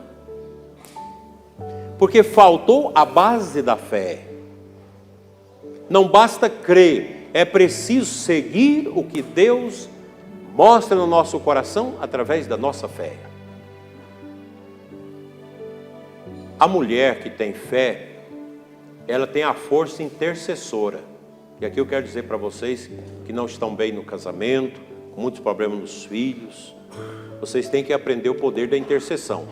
Porque faltou a base da fé. Não basta crer, é preciso seguir o que Deus mostra no nosso coração através da nossa fé. A mulher que tem fé, ela tem a força intercessora. E aqui eu quero dizer para vocês que não estão bem no casamento, com muitos problemas nos filhos, vocês têm que aprender o poder da intercessão.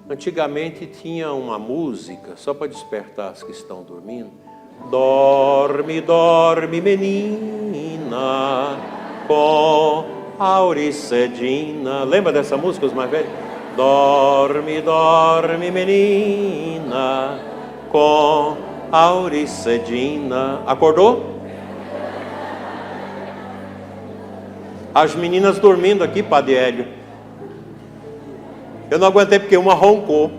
Antigamente tinha uma música, só para despertar as que estão dormindo. Dorme, dorme, menina, com Auricedina. Lembra dessa música, os mais velhos? Dorme, dorme, menina, com Auricedina. Acordou? As meninas dormindo aqui, Padre Hélio. Eu não aguentei porque uma roncou.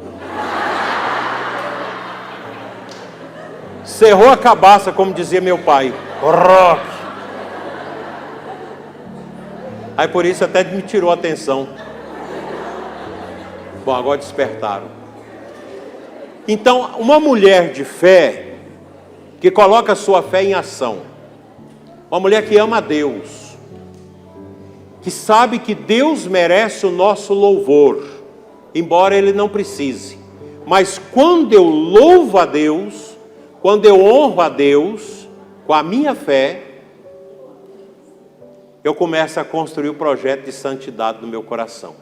Cerrou a cabaça, como dizia meu pai. Rock. Aí por isso até me tirou a atenção. Bom, agora despertaram. Então, uma mulher de fé, que coloca a sua fé em ação. Uma mulher que ama a Deus. Que sabe que Deus merece o nosso louvor. Embora Ele não precise. Mas quando eu louvo a Deus, quando eu honro a Deus, com a minha fé, eu começo a construir o projeto de santidade no meu coração.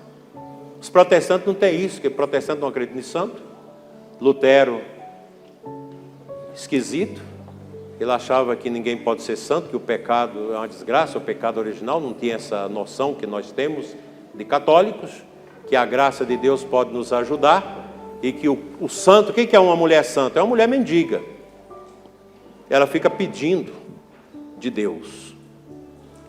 Os protestantes não têm isso, porque protestantes não acreditam em santo. Lutero, esquisito, ele achava que ninguém pode ser santo, que o pecado é uma desgraça, o pecado original, não tinha essa noção que nós temos de católicos, que a graça de Deus pode nos ajudar, e que o santo, o que é uma mulher santa? É uma mulher mendiga. Ela fica pedindo de Deus.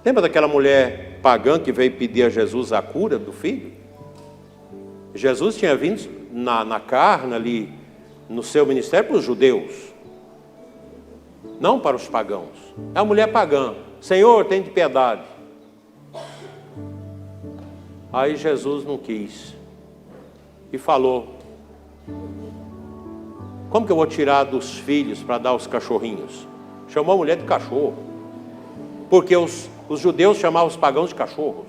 Lembra daquela mulher pagã que veio pedir a Jesus a cura do filho? Jesus tinha vindo na carne ali, no seu ministério, para os judeus, não para os pagãos. É a mulher pagã. Senhor, tem de piedade. Aí Jesus não quis e falou: como que eu vou tirar dos filhos para dar aos cachorrinhos? Chamou a mulher de cachorro, porque os judeus chamavam os pagãos de cachorros.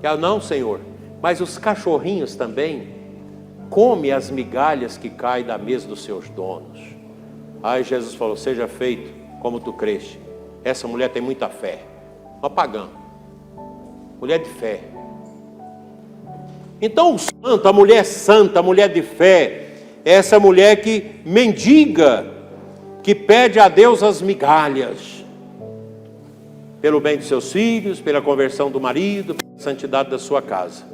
E ela: não, Senhor, mas os cachorrinhos também comem as migalhas que caem da mesa dos seus donos. Aí Jesus falou: seja feito como tu creste. Essa mulher tem muita fé. Uma pagã, mulher de fé. Então o santo, a mulher santa, a mulher de fé, é essa mulher que mendiga, que pede a Deus as migalhas, pelo bem de seus filhos, pela conversão do marido, pela santidade da sua casa.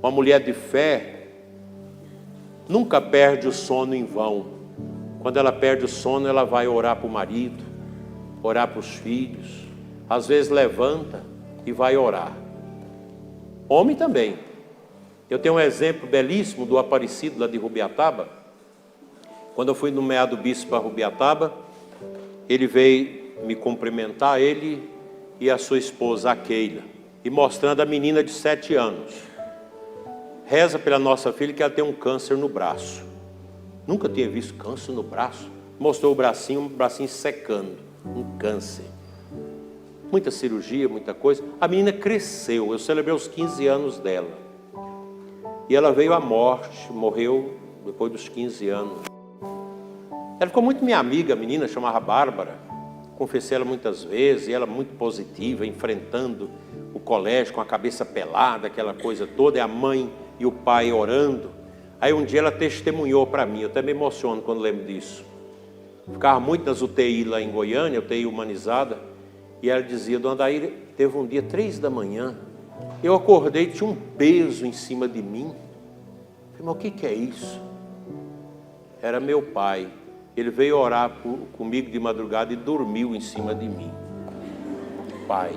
Uma mulher de fé nunca perde o sono em vão. Quando ela perde o sono, ela vai orar para o marido, orar para os filhos. Às vezes levanta e vai orar. Homem também. Eu tenho um exemplo belíssimo do Aparecido lá de Rubiataba. Quando eu fui nomeado bispo para Rubiataba, ele veio me cumprimentar, ele e a sua esposa, a Keila, e mostrando a menina de 7 anos. Reza pela nossa filha que ela tem um câncer no braço. Nunca tinha visto câncer no braço. Mostrou o bracinho secando, um câncer. Muita cirurgia, muita coisa. A menina cresceu, eu celebrei os 15 anos dela. E ela veio à morte, morreu depois dos 15 anos. Ela ficou muito minha amiga, a menina, chamava Bárbara. Confessei ela muitas vezes, e ela muito positiva, enfrentando o colégio com a cabeça pelada, aquela coisa toda, e a mãe e o pai orando. Aí um dia ela testemunhou para mim, eu até me emociono quando lembro disso. Ficava muito nas UTI lá em Goiânia, UTI humanizada, e ela dizia: Dona Daíra, teve um dia 3 da manhã, eu acordei, tinha um peso em cima de mim. Eu falei: mas o que é isso? Era meu pai. Ele veio orar comigo de madrugada e dormiu em cima de mim. Pai.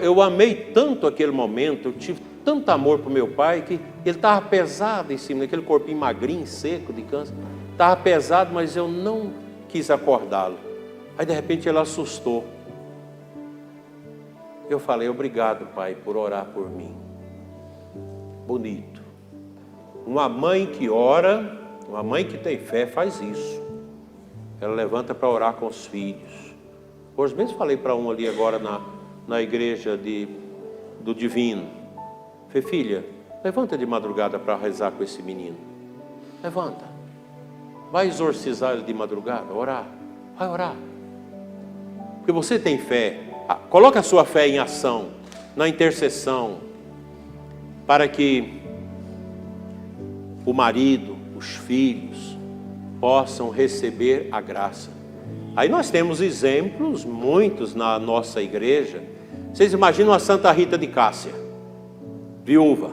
Eu amei tanto aquele momento, eu tive tanto amor para o meu pai, que ele estava pesado em cima, aquele corpinho magrinho, seco, de câncer. Estava pesado, mas eu não quis acordá-lo. Aí de repente ele assustou. Eu falei: obrigado, pai, por orar por mim. Bonito. Uma mãe que ora, uma mãe que tem fé faz isso. ela levanta para orar com os filhos. Hoje mesmo falei para um ali agora na igreja do Divino. Falei, filha, levanta de madrugada para rezar com esse menino. Levanta. Vai exorcizar ele de madrugada, orar. Vai orar. Porque você tem fé. Coloca a sua fé em ação, na intercessão, para que o marido, os filhos, possam receber a graça. Aí nós temos exemplos, muitos na nossa igreja. Vocês imaginam a Santa Rita de Cássia, viúva,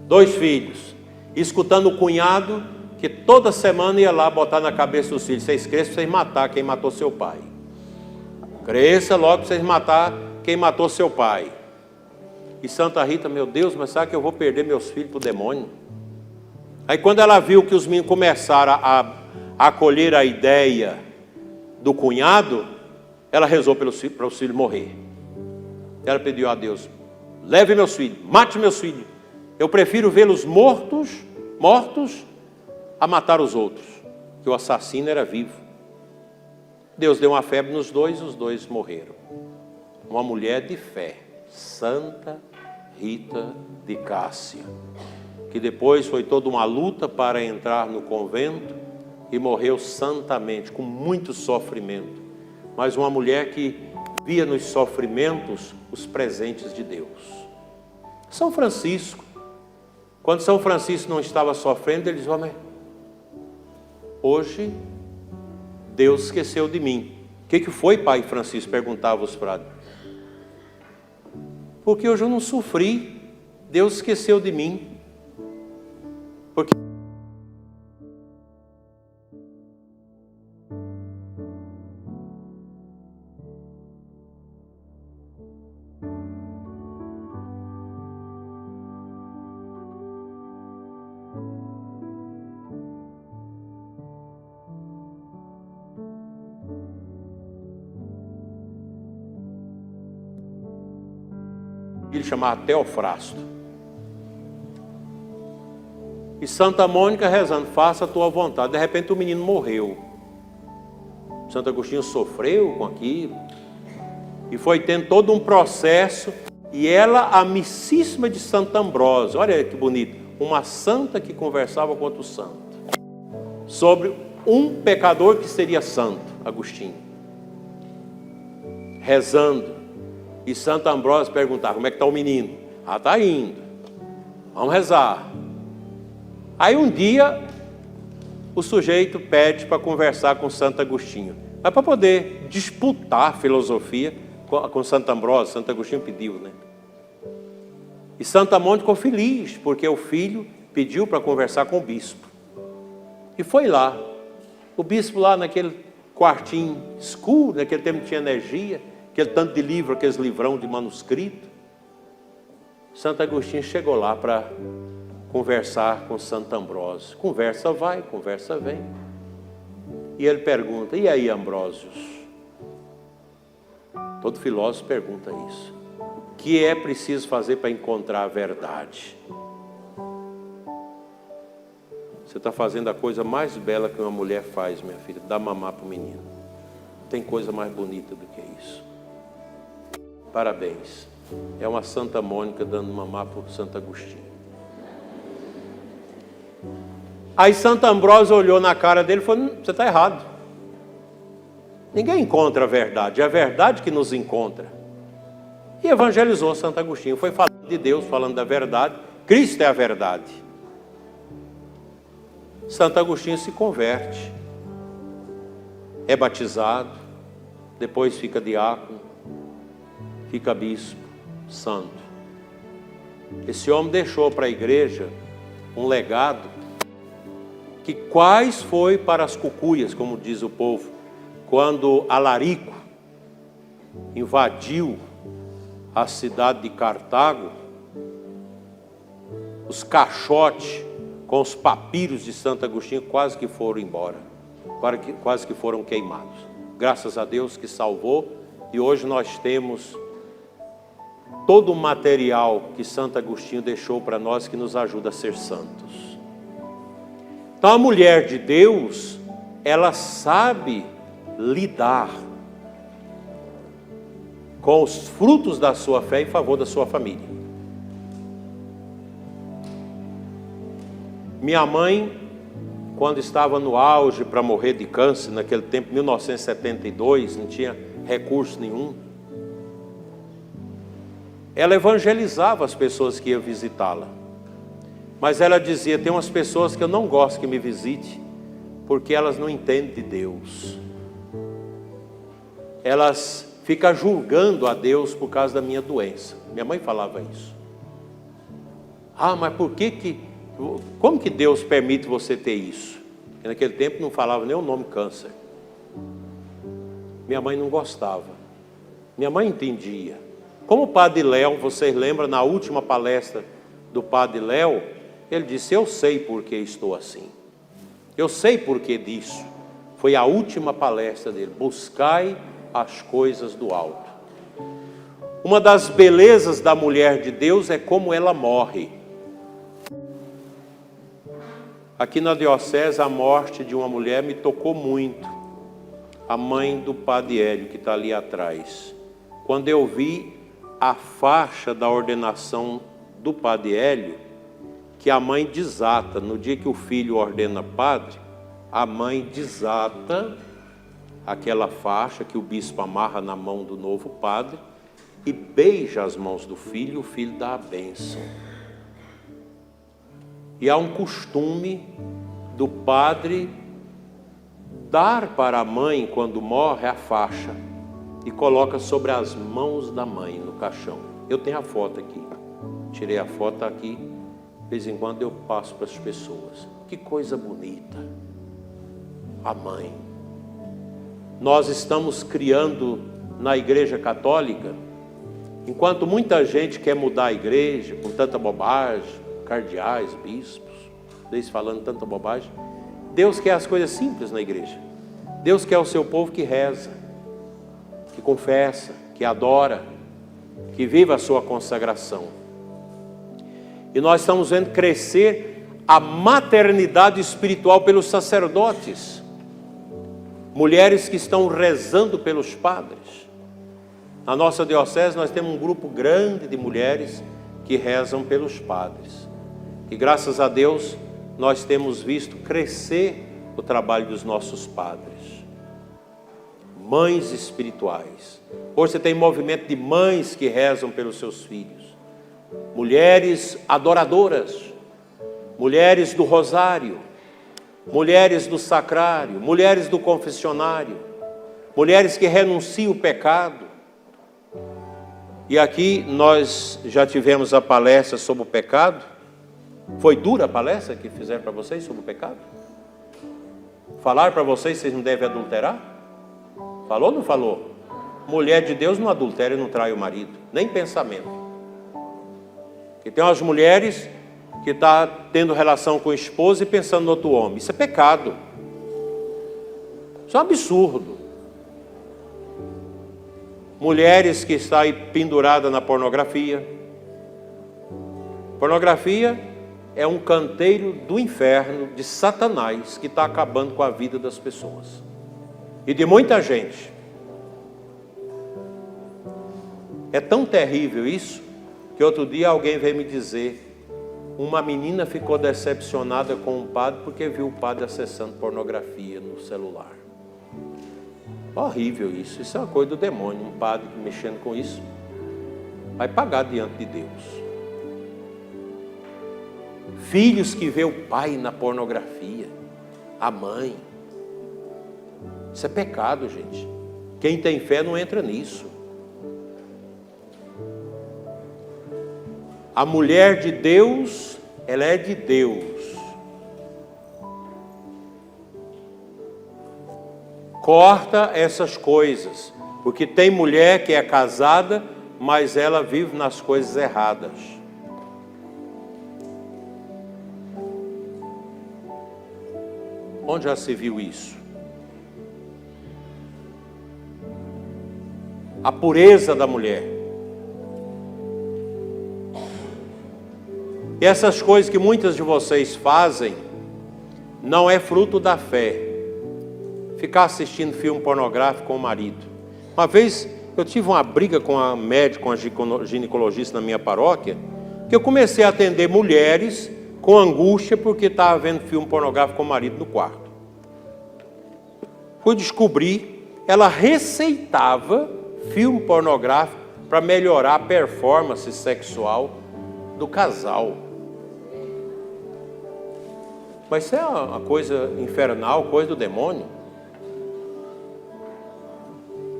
2 filhos, escutando o cunhado que toda semana ia lá botar na cabeça dos filhos: vocês cresçam para vocês matar quem matou seu pai. Cresça logo para vocês matar quem matou seu pai. E Santa Rita, meu Deus, mas sabe que eu vou perder meus filhos para o demônio? Aí quando ela viu que os meninos começaram a acolher a ideia do cunhado, ela rezou para os filhos morrer. Ela pediu a Deus: leve meus filhos, mate meus filhos. Eu prefiro vê-los mortos a matar os outros, que o assassino era vivo. Deus deu uma febre nos dois e os dois morreram. Uma mulher de fé, Santa Rita de Cássia, que depois foi toda uma luta para entrar no convento e morreu santamente, com muito sofrimento. Mas uma mulher que via nos sofrimentos os presentes de Deus. São Francisco, quando São Francisco não estava sofrendo, ele dizia: homem, hoje Deus esqueceu de mim. O que foi, pai Francisco? Perguntava os frades. Porque hoje eu não sofri, Deus esqueceu de mim. Porque ele chamava Teofrasto. E Santa Mônica rezando: faça a tua vontade. De repente o menino morreu. Santo Agostinho sofreu com aquilo. E foi tendo todo um processo. E ela, amicíssima de Santo Ambrósio, olha que bonito, uma santa que conversava com outro santo, sobre um pecador que seria santo, Agostinho. Rezando. E Santo Ambrósio perguntava: como é que está o menino? Ah, está indo. Vamos rezar. Aí um dia, o sujeito pede para conversar com Santo Agostinho. Mas para poder disputar filosofia com Santo Ambrósio, Santo Agostinho pediu, né? E Santa Mônica ficou feliz, porque o filho pediu para conversar com o bispo. E foi lá. O bispo lá naquele quartinho escuro, naquele tempo não tinha energia, aquele tanto de livro, aqueles livrão de manuscrito. Santo Agostinho chegou lá para conversar com Santo Ambrósio. Conversa vai, conversa vem. E ele pergunta: e aí, Ambrósios? Todo filósofo pergunta isso. O que é preciso fazer para encontrar a verdade? Você está fazendo a coisa mais bela que uma mulher faz, minha filha: dar mamar para o menino. Não tem coisa mais bonita do que isso. Parabéns. É uma Santa Mônica dando mamar para o Santo Agostinho. Aí Santo Ambrósio olhou na cara dele e falou: você está errado. Ninguém encontra a verdade, é a verdade que nos encontra. E evangelizou Santo Agostinho. Foi falando de Deus, falando da verdade. Cristo é a verdade. Santo Agostinho se converte. É batizado. Depois fica diácono. Fica bispo, santo. Esse homem deixou para a igreja um legado que quais foi para as cucuias, como diz o povo, quando Alarico invadiu a cidade de Cartago, os caixotes com os papiros de Santo Agostinho quase que foram embora, quase que foram queimados. Graças a Deus que salvou, e hoje nós temos todo o material que Santo Agostinho deixou para nós, que nos ajuda a ser santos. Então a mulher de Deus ela sabe lidar com os frutos da sua fé em favor da sua família. Minha mãe, quando estava no auge para morrer de câncer, naquele tempo, 1972, não tinha recurso nenhum, ela evangelizava as pessoas que iam visitá-la. Mas ela dizia, tem umas pessoas que eu não gosto que me visite, porque elas não entendem de Deus. Elas ficam julgando a Deus por causa da minha doença. Minha mãe falava isso. Ah, mas por que como que Deus permite você ter isso? E naquele tempo não falava nem o nome câncer. Minha mãe não gostava. Minha mãe entendia. Como o Padre Léo, vocês lembram, na última palestra do Padre Léo, ele disse, eu sei por que estou assim. Eu sei por que disso. Foi a última palestra dele. Buscai as coisas do alto. Uma das belezas da mulher de Deus é como ela morre. Aqui na diocese, a morte de uma mulher me tocou muito. A mãe do Padre Hélio, que está ali atrás. Quando eu vi a faixa da ordenação do Padre Hélio, que a mãe desata, no dia que o filho ordena padre, a mãe desata aquela faixa que o bispo amarra na mão do novo padre e beija as mãos do filho, e o filho dá a bênção. E há um costume do padre dar para a mãe, quando morre, a faixa e coloca sobre as mãos da mãe no caixão. Eu tenho a foto aqui, tirei a foto aqui, de vez em quando eu passo para as pessoas. Que coisa bonita, a mãe. Nós estamos criando na Igreja Católica, enquanto muita gente quer mudar a igreja com tanta bobagem, cardeais, bispos, eles falando tanta bobagem, Deus quer as coisas simples na igreja. Deus quer o seu povo que reza, que confessa, que adora, que viva a sua consagração. E nós estamos vendo crescer a maternidade espiritual pelos sacerdotes. Mulheres que estão rezando pelos padres. Na nossa diocese nós temos um grupo grande de mulheres que rezam pelos padres. E graças a Deus nós temos visto crescer o trabalho dos nossos padres. Mães espirituais. Hoje você tem movimento de mães que rezam pelos seus filhos. Mulheres adoradoras. Mulheres do rosário. Mulheres do sacrário. Mulheres do confessionário. Mulheres que renunciam o pecado. E aqui nós já tivemos a palestra sobre o pecado. Foi dura a palestra que fizeram para vocês sobre o pecado? Falaram para vocês que vocês não devem adulterar? Falou ou não falou? Mulher de Deus não adultera e não trai o marido, nem pensamento. E tem umas mulheres que estão tendo relação com o esposo e pensando no outro homem. Isso é pecado. Isso é um absurdo. Mulheres que estão aí penduradas na pornografia. Pornografia é um canteiro do inferno, de Satanás, que está acabando com a vida das pessoas. E de muita gente. É tão terrível isso, que outro dia alguém veio me dizer, uma menina ficou decepcionada com um padre porque viu o padre acessando pornografia no celular. Horrível isso, isso é uma coisa do demônio, um padre mexendo com isso, vai pagar diante de Deus. Filhos que vê o pai na pornografia, a mãe. Isso é pecado, gente. Quem tem fé não entra nisso. A mulher de Deus, ela é de Deus. Corta essas coisas, porque tem mulher que é casada, mas ela vive nas coisas erradas. Onde já se viu isso? A pureza da mulher. E essas coisas que muitas de vocês fazem, não é fruto da fé, ficar assistindo filme pornográfico com o marido. Uma vez eu tive uma briga com a médica, com a ginecologista na minha paróquia, que eu comecei a atender mulheres com angústia porque estava vendo filme pornográfico com o marido no quarto. Fui descobrir, ela receitava filme pornográfico para melhorar a performance sexual do casal. Mas isso é uma coisa infernal, coisa do demônio.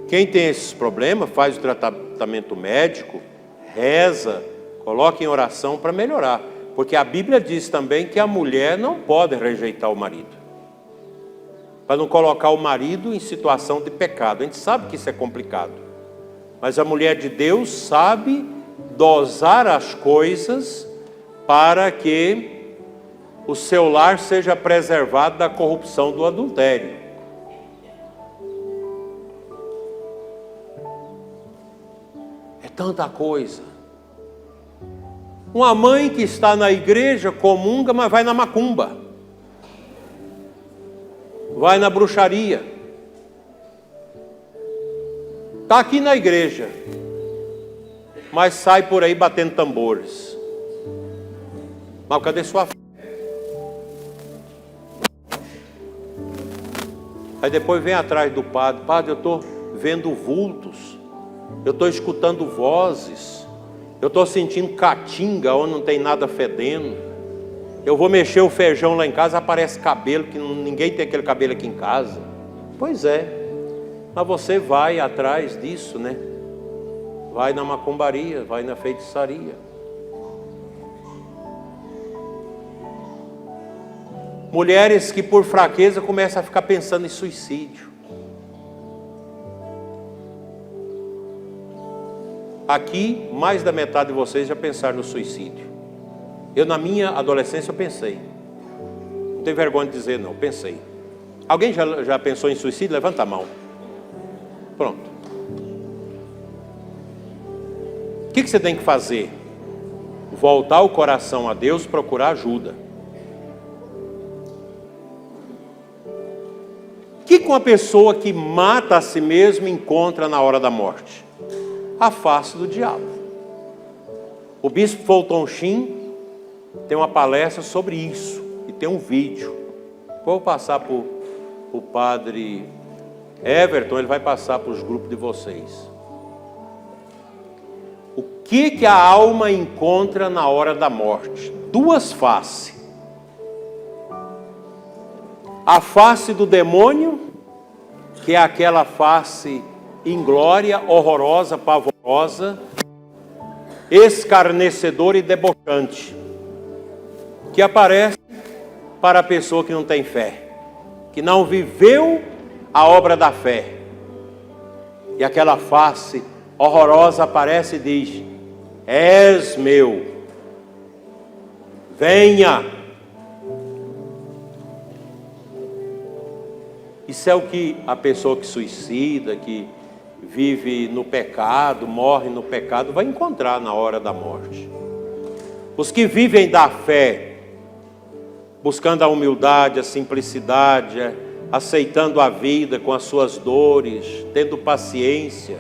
Quem tem esses problemas faz o tratamento médico, reza, coloca em oração para melhorar. Porque a Bíblia diz também que a mulher não pode rejeitar o marido, para não colocar o marido em situação de pecado. A gente sabe que isso é complicado, mas a mulher de Deus sabe dosar as coisas para que o seu lar seja preservado da corrupção do adultério. É tanta coisa. Uma mãe que está na igreja comunga, mas vai na macumba, vai na bruxaria. Está aqui na igreja, mas sai por aí batendo tambores. Mas cadê sua fé? Aí depois vem atrás do padre: padre, eu estou vendo vultos, eu estou escutando vozes, eu estou sentindo caatinga onde não tem nada fedendo. Eu vou mexer o feijão lá em casa, aparece cabelo, que ninguém tem aquele cabelo aqui em casa. Pois é, mas você vai atrás disso, né? Vai na macumbaria, vai na feitiçaria. Mulheres que por fraqueza começam a ficar pensando em suicídio. Aqui, mais da metade de vocês já pensaram no suicídio. Eu, na minha adolescência, eu pensei. Não tenho vergonha de dizer, não, pensei. Alguém já pensou em suicídio? Levanta a mão. Pronto. O que você tem que fazer? Voltar o coração a Deus, procurar ajuda. O que uma pessoa que mata a si mesma encontra na hora da morte? A face do diabo. O bispo Fulton Sheen tem uma palestra sobre isso, e tem um vídeo. Vou passar para o padre Everton, ele vai passar para os grupos de vocês. O que a alma encontra na hora da morte? Duas faces. A face do demônio, que é aquela face inglória, horrorosa, pavorosa, escarnecedora e debochante, que aparece para a pessoa que não tem fé, que não viveu a obra da fé. E aquela face horrorosa aparece e diz: és meu, venha. Isso é o que a pessoa que suicida, que vive no pecado, morre no pecado, vai encontrar na hora da morte. Os que vivem da fé, buscando a humildade, a simplicidade, aceitando a vida com as suas dores, tendo paciência,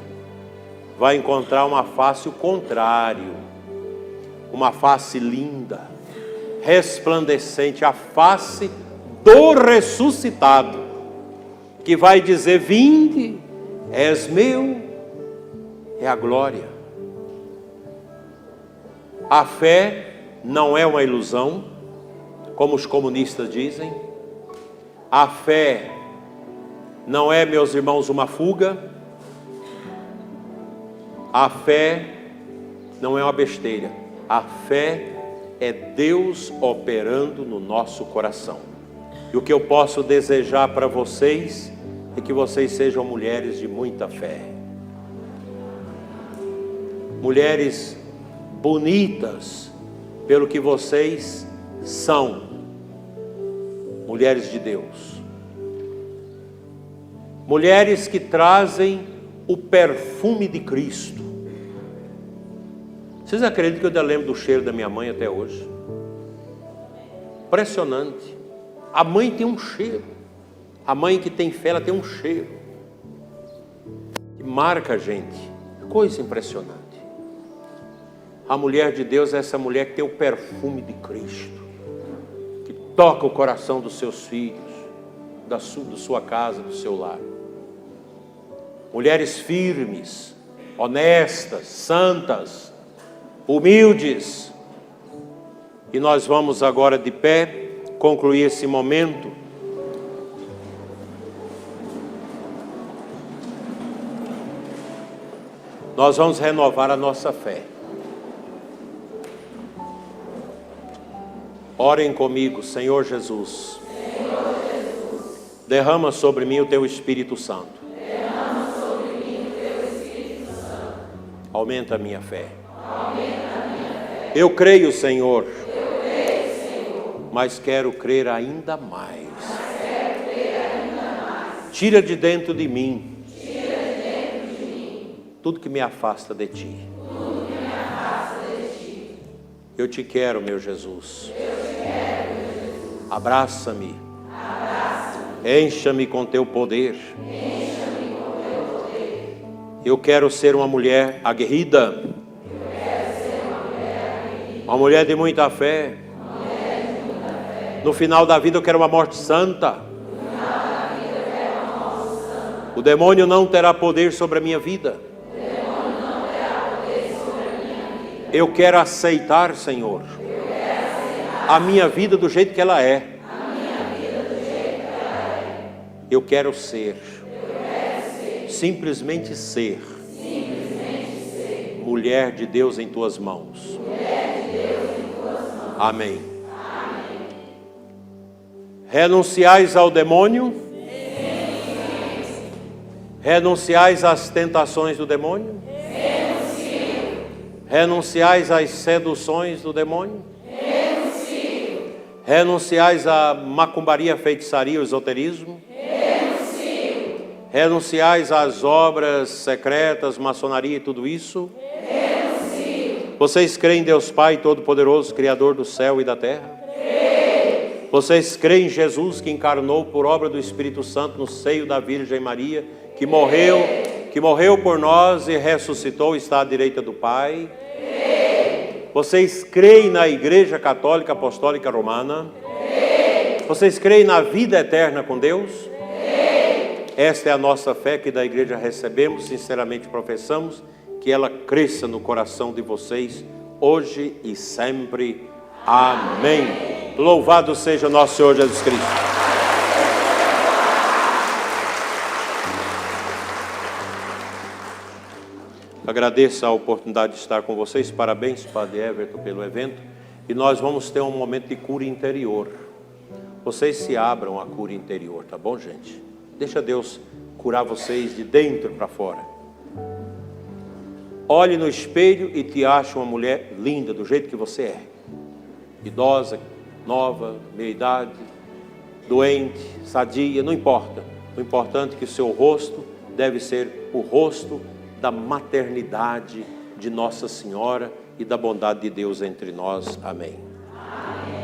vai encontrar uma face o contrário, uma face linda, resplandecente, a face do ressuscitado, que vai dizer: vinde, és meu, é a glória. A fé não é uma ilusão, como os comunistas dizem. A fé não é, meus irmãos, uma fuga. A fé não é uma besteira. A fé é Deus operando no nosso coração. E o que eu posso desejar para vocês é que vocês sejam mulheres de muita fé. Mulheres bonitas pelo que vocês são. Mulheres de Deus. Mulheres que trazem o perfume de Cristo. Vocês acreditam que eu ainda lembro do cheiro da minha mãe até hoje? Impressionante. A mãe tem um cheiro. A mãe que tem fé, ela tem um cheiro que marca a gente. Coisa impressionante. A mulher de Deus é essa mulher que tem o perfume de Cristo, que toca o coração dos seus filhos, da sua casa, do seu lar. Mulheres firmes, honestas, santas, humildes. E nós vamos agora de pé concluir esse momento. Nós vamos renovar a nossa fé. Orem comigo, Senhor Jesus. Derrama sobre mim o Teu Espírito Santo. Aumenta a minha fé. Eu creio, Senhor, mas quero crer ainda mais. Tira de dentro de mim tudo que me afasta de Ti. Eu te quero, meu Jesus. Abraça-me. Encha-me com Teu poder. Eu quero ser uma mulher aguerrida. Uma mulher de muita fé. No final da vida eu quero uma morte santa. O demônio não terá poder sobre a minha vida. Eu quero aceitar, Senhor, a minha vida do jeito que ela é. Eu quero ser, simplesmente ser, mulher de Deus em Tuas mãos. Amém. Renunciais ao demônio? Renunciais às tentações do demônio? Renunciais às seduções do demônio? Renuncio. Renunciais à macumbaria, feitiçaria, o esoterismo? Renuncio. Renunciais às obras secretas, maçonaria e tudo isso? Renuncio. Vocês creem em Deus Pai Todo-Poderoso, Criador do céu e da terra? Creio. Vocês creem em Jesus que encarnou por obra do Espírito Santo no seio da Virgem Maria, que morreu por nós e ressuscitou e está à direita do Pai? Vocês creem na Igreja Católica Apostólica Romana? Vocês creem na vida eterna com Deus? Esta é a nossa fé que da Igreja recebemos, sinceramente professamos, que ela cresça no coração de vocês, hoje e sempre. Amém. Louvado seja nosso Senhor Jesus Cristo. Agradeço a oportunidade de estar com vocês. Parabéns, Padre Everton, pelo evento. E nós vamos ter um momento de cura interior. Vocês se abram à cura interior, tá bom, gente? Deixa Deus curar vocês de dentro para fora. Olhe no espelho e te ache uma mulher linda, do jeito que você é. Idosa, nova, meia idade, doente, sadia, não importa. O importante é que o seu rosto deve ser o rosto da maternidade de Nossa Senhora e da bondade de Deus entre nós. Amém. Amém.